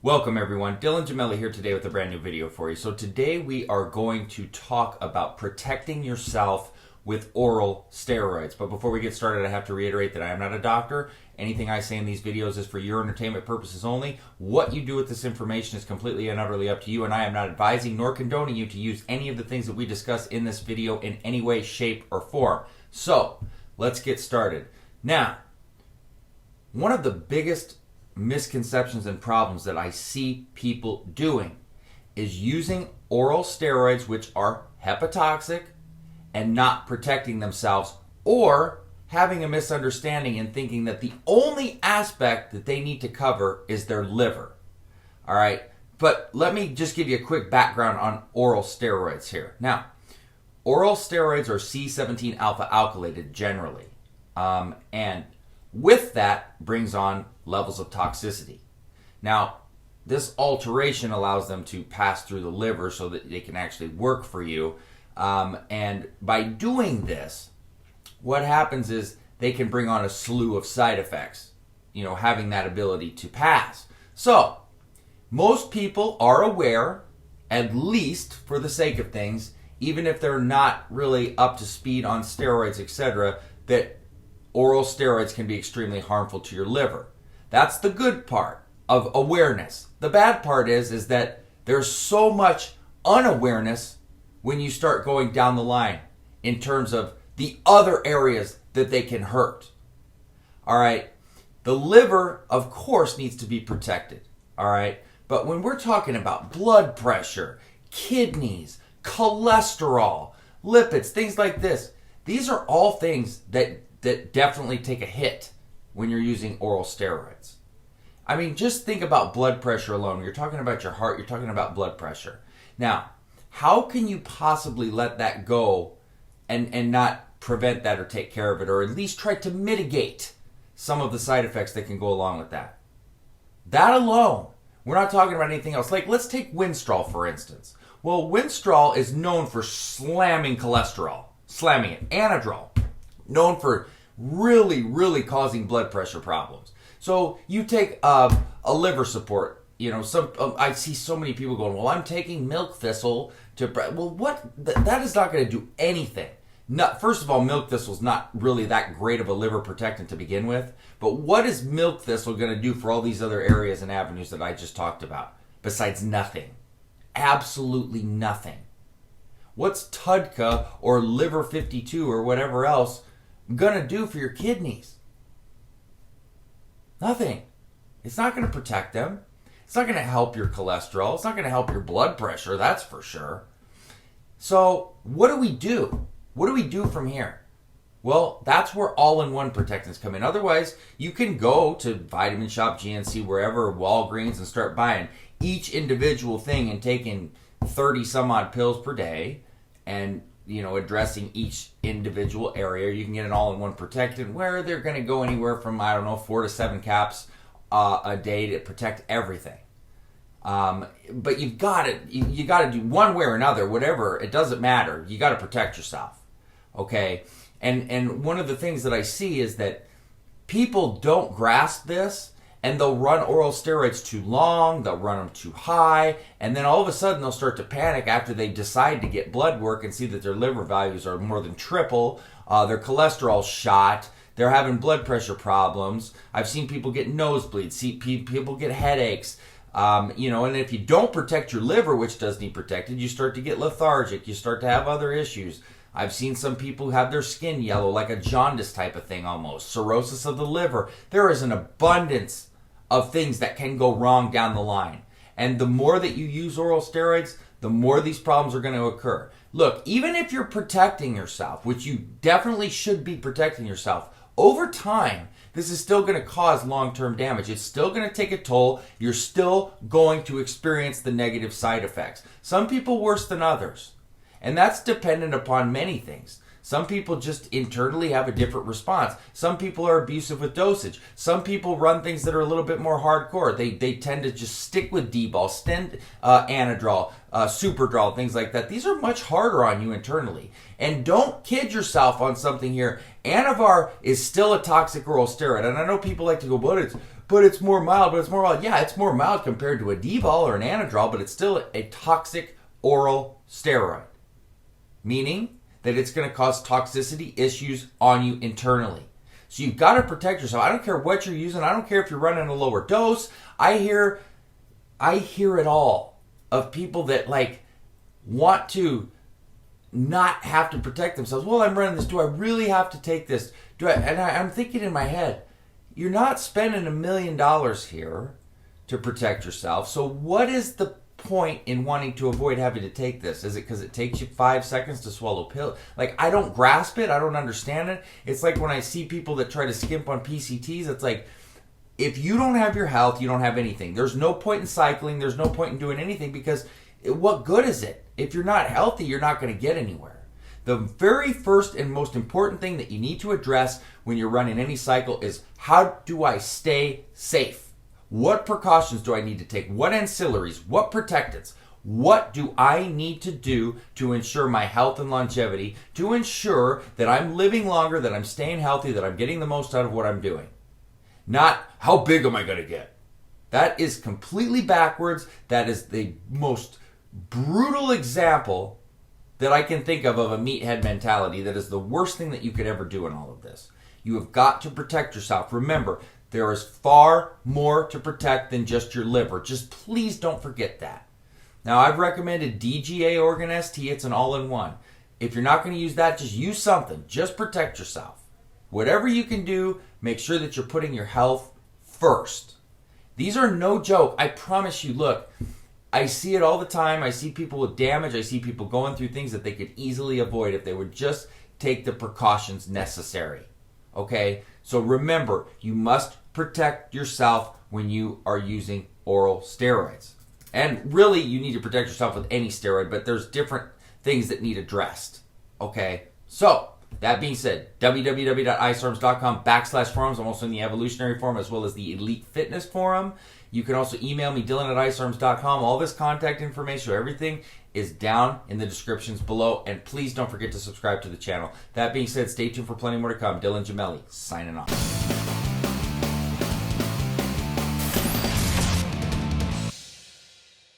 Welcome everyone, Dylan Gemelli here today with a brand new video for you. So today we are going to talk about protecting yourself with oral steroids. But before we get started, I have to reiterate that I am not a doctor. Anything I say in these videos is for your entertainment purposes only. What you do with this information is completely and utterly up to you, and I am not advising nor condoning you to use any of the things that we discuss in this video in any way, shape, or form. So let's get started. Now, one of the biggest misconceptions and problems that I see people doing is using oral steroids, which are hepatotoxic, and not protecting themselves, or having a misunderstanding and thinking that the only aspect that they need to cover is their liver. All right, but let me just give you a quick background on oral steroids here. Now, oral steroids are C17 alpha alkylated generally, and with that brings on levels of toxicity. Now, this alteration allows them to pass through the liver so that they can actually work for you. And by doing this, what happens is they can bring on a slew of side effects, having that ability to pass. So, most people are aware, at least for the sake of things, even if they're not really up to speed on steroids, etc., that oral steroids can be extremely harmful to your liver. That's the good part of awareness. The bad part is that there's so much unawareness when you start going down the line in terms of the other areas that they can hurt. All right, the liver, of course, needs to be protected. All right, but when we're talking about blood pressure, kidneys, cholesterol, lipids, things like this, these are all things that definitely take a hit when you're using oral steroids. I mean, just think about blood pressure alone. When you're talking about your heart, you're talking about blood pressure. Now, how can you possibly let that go and not prevent that or take care of it, or at least try to mitigate some of the side effects that can go along with that? That alone, we're not talking about anything else. Like, let's take Winstrol, for instance. Well, Winstrol is known for slamming cholesterol, slamming it. Anadrol, known for really, really causing blood pressure problems. So you take a liver support. I see so many people going, well, I'm taking milk thistle to, well, what? That is not going to do anything. First of all, milk thistle is not really that great of a liver protectant to begin with. But what is milk thistle going to do for all these other areas and avenues that I just talked about? Besides nothing. Absolutely nothing. What's TUDCA or liver 52 or whatever else gonna do for your kidneys? Nothing. It's not gonna protect them. It's not gonna help your cholesterol. It's not gonna help your blood pressure, that's for sure. So what do we do? What do we do from here? Well, that's where all-in-one protectants come in. Otherwise, you can go to Vitamin Shop, GNC, wherever, Walgreens, and start buying each individual thing and taking 30 some odd pills per day and addressing each individual area. You can get an all-in-one protectant where they're going to go anywhere from 4 to 7 caps a day to protect everything. But you got to do one way or another, whatever. It doesn't matter. You got to protect yourself. Okay, and one of the things that I see is that people don't grasp this. And they'll run oral steroids too long, they'll run them too high, and then all of a sudden they'll start to panic after they decide to get blood work and see that their liver values are more than triple, their cholesterol's shot, they're having blood pressure problems. I've seen people get nosebleeds, see people get headaches, and if you don't protect your liver, which does need protected, you start to get lethargic, you start to have other issues. I've seen some people have their skin yellow, like a jaundice type of thing almost, cirrhosis of the liver. There is an abundance of things that can go wrong down the line. And the more that you use oral steroids, the more these problems are going to occur. Look, even if you're protecting yourself, which you definitely should be protecting yourself, over time, this is still going to cause long-term damage. It's still going to take a toll. You're still going to experience the negative side effects. Some people worse than others. And that's dependent upon many things. Some people just internally have a different response. Some people are abusive with dosage. Some people run things that are a little bit more hardcore. They tend to just stick with D-ball, Anadrol, Superdrol, things like that. These are much harder on you internally. And don't kid yourself on something here. Anavar is still a toxic oral steroid. And I know people like to go, but it's more mild, Yeah, it's more mild compared to a D-bol or an Anadrol, but it's still a toxic oral steroid. Meaning that it's going to cause toxicity issues on you internally. So you've got to protect yourself. I don't care what you're using. I don't care if you're running a lower dose. I hear it all of people that like want to not have to protect themselves. Well, I'm running this. Do I really have to take this? I'm thinking in my head, you're not spending $1 million here to protect yourself. So what is the point in wanting to avoid having to take this? Is it because it takes you 5 seconds to swallow a pill? Like, I don't grasp it. I don't understand it. It's like when I see people that try to skimp on PCTs, it's like, if you don't have your health, you don't have anything. There's no point in cycling. There's no point in doing anything because what good is it? If you're not healthy, you're not going to get anywhere. The very first and most important thing that you need to address when you're running any cycle is, how do I stay safe? What precautions do I need to take? What ancillaries? What protectants? What do I need to do to ensure my health and longevity, to ensure that I'm living longer, that I'm staying healthy, that I'm getting the most out of what I'm doing? Not, how big am I going to get? That is completely backwards. That is the most brutal example that I can think of a meathead mentality. That is the worst thing that you could ever do in all of this. You have got to protect yourself. Remember, there is far more to protect than just your liver. Just please don't forget that. Now, I've recommended DGA Organ ST. It's an all-in-one. If you're not going to use that, just use something. Just protect yourself. Whatever you can do, make sure that you're putting your health first. These are no joke. I promise you, look, I see it all the time. I see people with damage. I see people going through things that they could easily avoid if they would just take the precautions necessary. Okay? So remember, you must protect yourself when you are using oral steroids. And really, you need to protect yourself with any steroid, but there's different things that need addressed. Okay? So, that being said, www.icearms.com/forums. I'm also in the evolutionary forum as well as the elite fitness forum. You can also email me, Dylan@icearms.com. All this contact information, so everything is down in the descriptions below. And please don't forget to subscribe to the channel. That being said, stay tuned for plenty more to come. Dylan Gemelli, signing off.